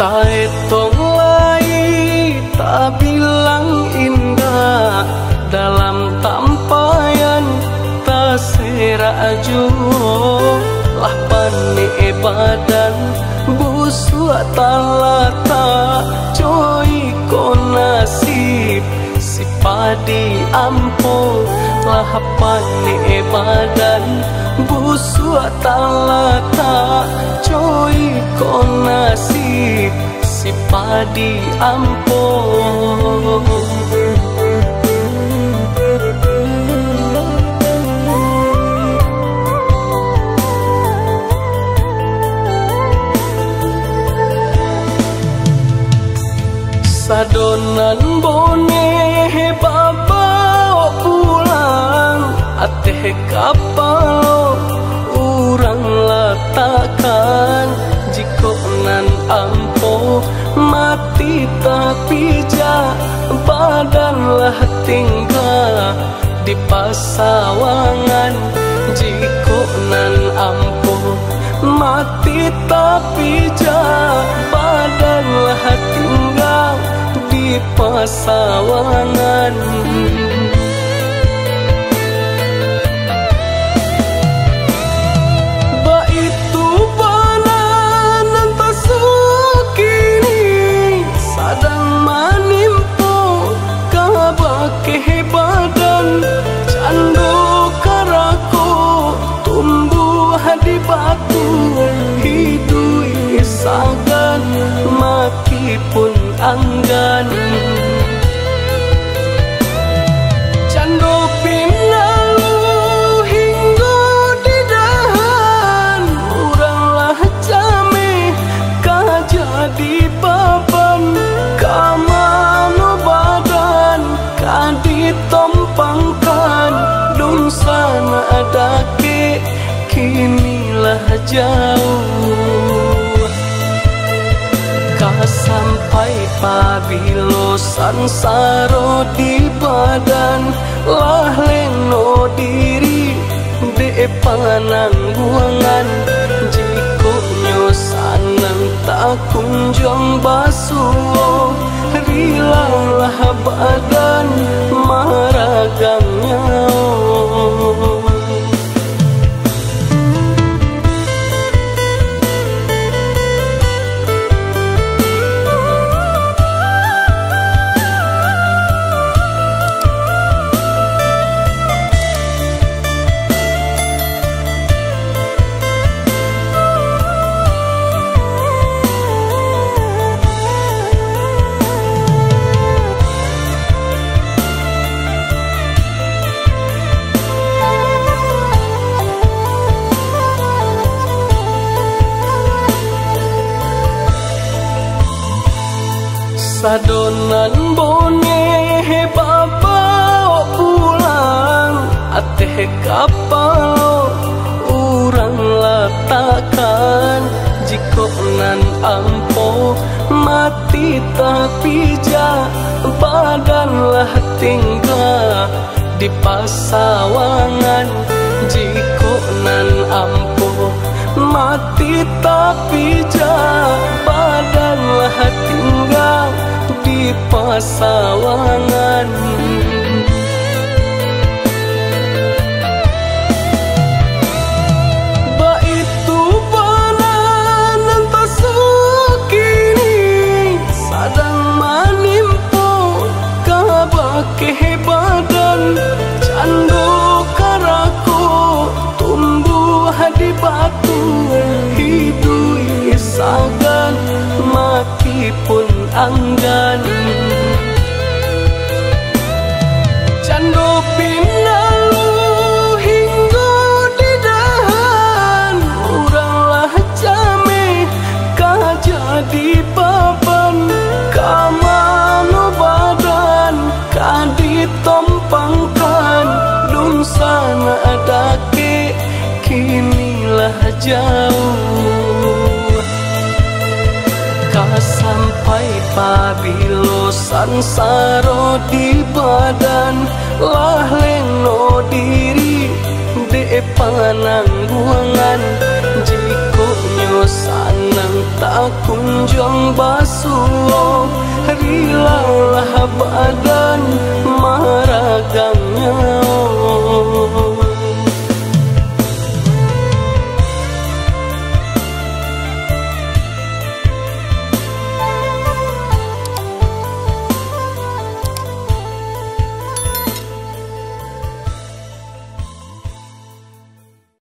tae tong lai tak bilang indah dalam tampayan tak seraju lah pane badan busua talata coy ko nasib si padi ampo lah pane badan busua talata coy ko nasib si padi ampo. Sadonan bone bawa pulang ateh kapal urang letakkan jiko nan ampo mati tapi ja badan lah tinggal di pasawangan jiko nan ampo mati tapi ja badan lah tinggal di pasawangan. Ba itu banan antasukini sadang manimpo kabake badan candu karako tumbuh di batu hidui sagan maki pun anggan candu pinalu hingga di dahan uranglah jame kajadi baban kamano badan kaditompangkan dumsana adake kinilah jauh sampai pabilo sansaro di badan lah leno diri de panangguangan jiko nyosanang tak kunjung basuh rilalah badan maragangnya. Sadonan bone bawa pulang ateh kapal urang letakkan jiko nan ampo mati tapi ja badan lah tinggal di pasawangan jiko nan ampo mati tapi ja badan lah tinggal di pasawangan. Ba itu banan antasukini sadang manimpo kabake badan candu karako tumbuh di batu hidui sagan maki pun anggan candu pinalu hingga di dahan uranglah jame kajadi baban kamano badan kaditompangkan dumsana adake kinilah jauh sampai pabilo sansaro di badan lah leno diri de panangguangan jiko nyo sanang tak kunjung basuh rilalah badan